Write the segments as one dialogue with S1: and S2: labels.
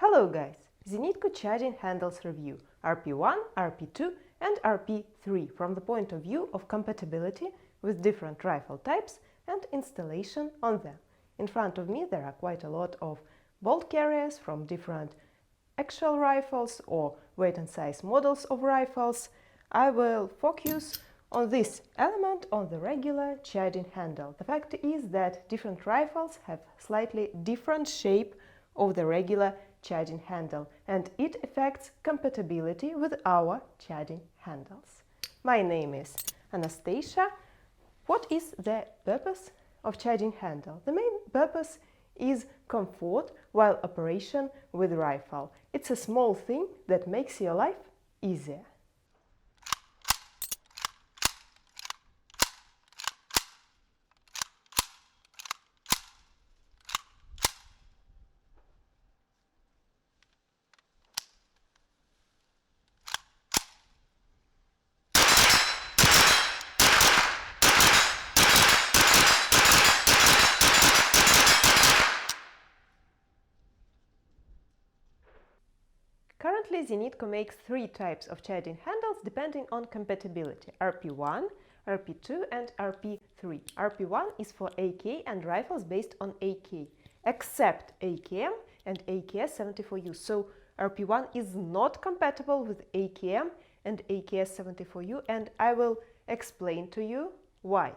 S1: Hello guys! Zenitco charging handles review RP-1, RP-2 and RP-3 from the point of view of compatibility with different rifle types and installation on them. In front of me there are quite a lot of bolt carriers from different actual rifles or weight and size models of rifles. I will focus on this element on the regular charging handle. The fact is that different rifles have slightly different shape of the regular charging handle, and it affects compatibility with our charging handles. My name is Anastasia. What is the purpose of charging handle? The main purpose is comfort while operation with rifle. It's a small thing that makes your life easier. Currently, Zenitco makes three types of charging handles depending on compatibility: RP-1, RP-2 and RP-3. RP-1 is for AK and rifles based on AK, except AKM and AKS-74U. So RP-1 is not compatible with AKM and AKS-74U, and I will explain to you why.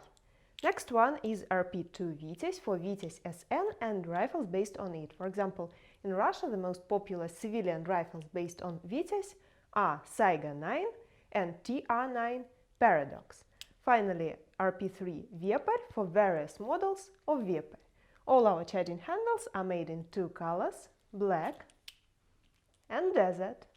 S1: Next one is RP-2 Vites for Vites SN and rifles based on it. For example, in Russia the most popular civilian rifles based on Vites are Saiga 9 and TR9 Paradox. Finally, RP-3 Vepr for various models of Vepr. All our charging handles are made in two colors, black and desert,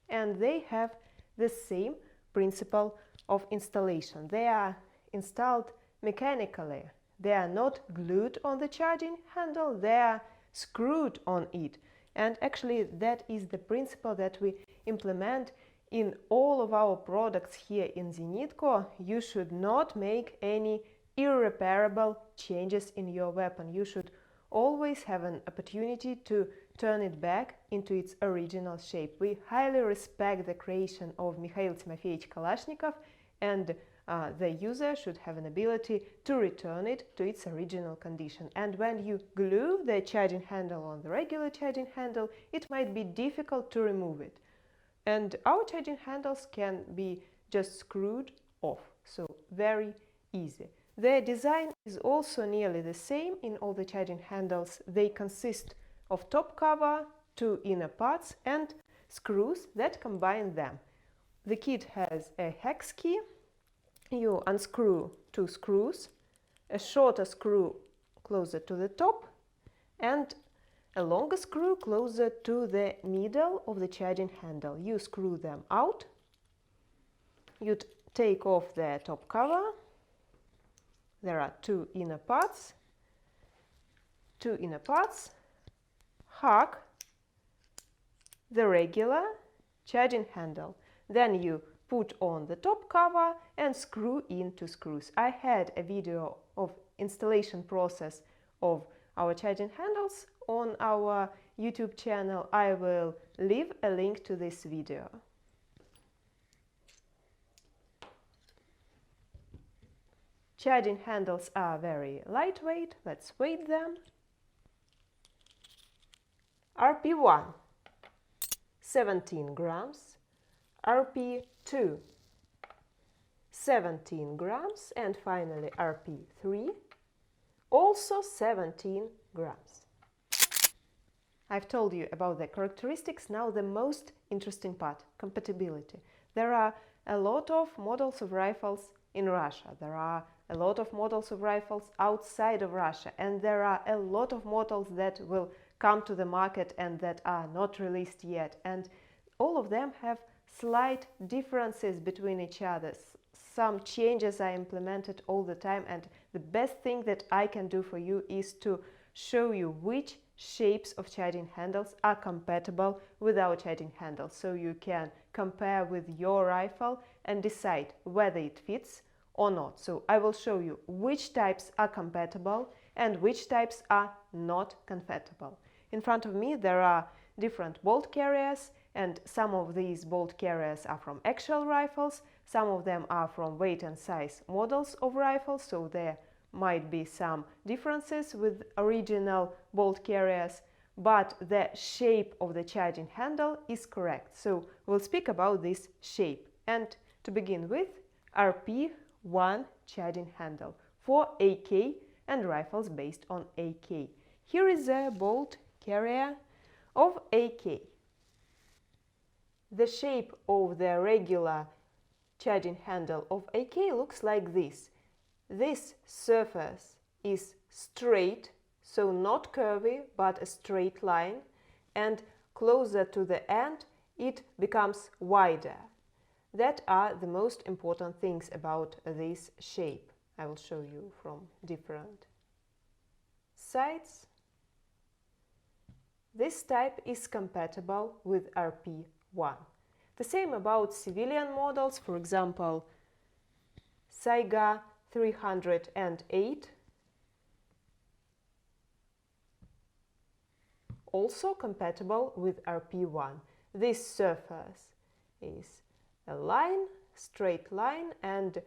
S1: and they have the same principle of installation. They are installed mechanically. They are not glued on the charging handle, they are screwed on it. And actually that is the principle that we implement in all of our products here in Zenitco. You should not make any irreparable changes in your weapon. You should always have an opportunity to turn it back into its original shape. We highly respect the creation of Mikhail Timofeyevich Kalashnikov, and the user should have an ability to return it to its original condition. And when you glue the charging handle on the regular charging handle, it might be difficult to remove it. And our charging handles can be just screwed off, so very easy. Their design is also nearly the same in all the charging handles. They consist of top cover, two inner parts and screws that combine them. The kit has a hex key. You unscrew two screws, a shorter screw closer to the top and a longer screw closer to the middle of the charging handle. You screw them out, you take off the top cover. There are two inner parts, hook the regular charging handle. Then you put on the top cover and screw in two screws. I had a video of installation process of our charging handles on our YouTube channel. I will leave a link to this video. Charging handles are very lightweight. Let's weight them. RP-1 17 grams, RP-2 17 grams, and finally RP-3 also 17 grams. I've told you about the characteristics. Now the most interesting part, compatibility. There are a lot of models of rifles in Russia. There are a lot of models of rifles outside of Russia, and there are a lot of models that will come to the market and that are not released yet, and all of them have slight differences between each other. Some changes are implemented all the time, and the best thing that I can do for you is to show you which shapes of charging handles are compatible with our charging handles, so you can compare with your rifle and decide whether it fits or not. So I will show you which types are compatible and which types are not compatible. In front of me there are different bolt carriers, and some of these bolt carriers are from actual rifles, some of them are from weight and size models of rifles, so there might be some differences with original bolt carriers, but the shape of the charging handle is correct. So we'll speak about this shape. And to begin with, RP-1 charging handle for AK and rifles based on AK. Here is a bolt carrier of AK. The shape of the regular charging handle of AK looks like this. This surface is straight, so not curvy, but a straight line, and closer to the end it becomes wider. That are the most important things about this shape. I will show you from different sides. This type is compatible with RP-1. The same about civilian models, for example, Saiga 308, also compatible with RP-1. This surface is a line, straight line, and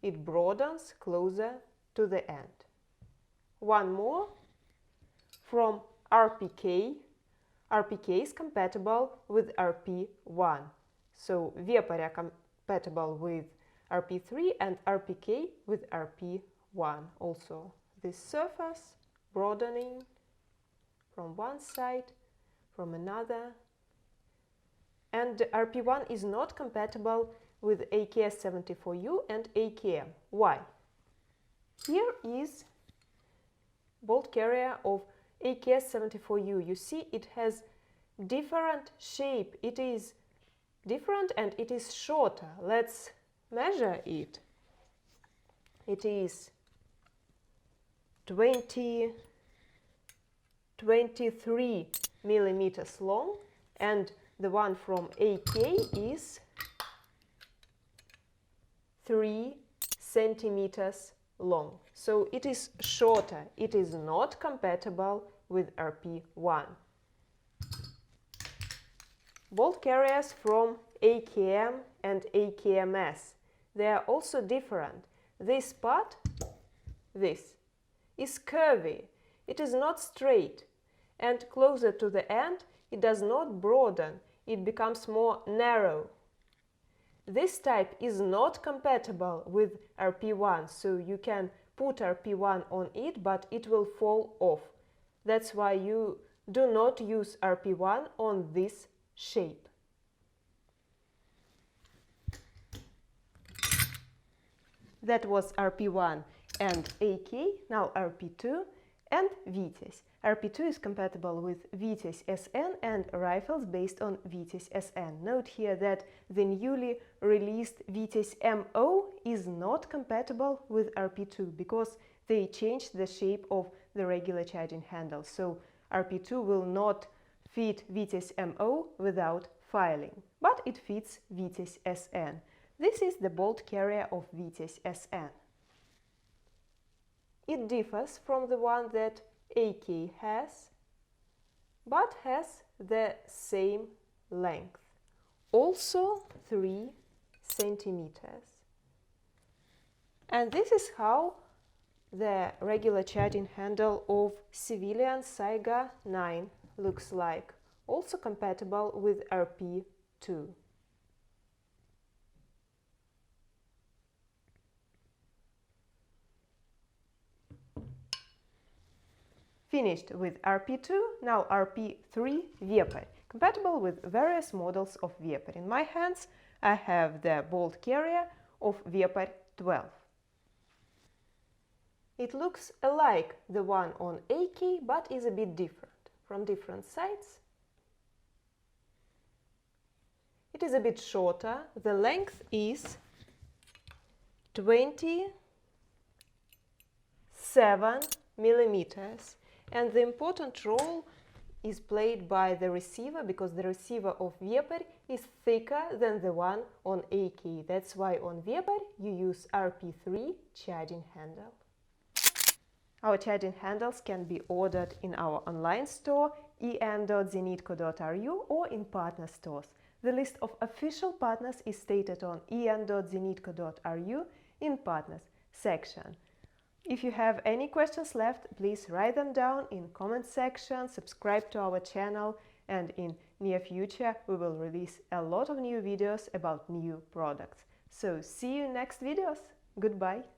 S1: it broadens closer to the end. One more from RPK. RPK is compatible with RP-1. So Vepar are compatible with RP-3 and RPK with RP-1. Also this surface broadening from one side, from another. And RP-1 is not compatible with AKS-74U and AKM. Why? Here is bolt carrier of AKS-74U. You see it has different shape. It is different and it is shorter. Let's measure it. It is 23 millimeters long, and the one from AK is 3 centimeters long. So it is shorter. It is not compatible with RP-1. Bolt carriers from AKM and AKMS. They are also different. This part, this, is curvy. It is not straight. And closer to the end, it does not broaden. It becomes more narrow. This type is not compatible with RP-1, so you can put RP-1 on it, but it will fall off. That's why you do not use RP-1 on this shape. That was RP-1 and AK, now RP-2 and VITES. RP-2 is compatible with VITES SN and rifles based on VITES SN. Note here that the newly released VITES MO is not compatible with RP-2 because they changed the shape of the regular charging handle. So RP-2 will not fit VITES MO without filing, but it fits VITES SN. This is the bolt carrier of VITES SN. It differs from the one that AK has, but has the same length, also 3 centimeters. And this is how the regular charging handle of civilian Saiga 9 looks like, also compatible with RP-2. Finished with RP-2, now RP-3 Vepar, compatible with various models of Vepar. In my hands I have the bolt carrier of Vepar 12. It looks alike the one on AK, but is a bit different from different sides. It is a bit shorter. The length is 27 millimeters. And the important role is played by the receiver, because the receiver of Vepar is thicker than the one on AK. That's why on Vepar you use RP-3 charging handle. Our charging handles can be ordered in our online store en.zenitco.ru or in partner stores. The list of official partners is stated on en.zenitco.ru in Partners section. If you have any questions left, please write them down in comment section, subscribe to our channel, and in near future we will release a lot of new videos about new products. So see you in next videos. Goodbye.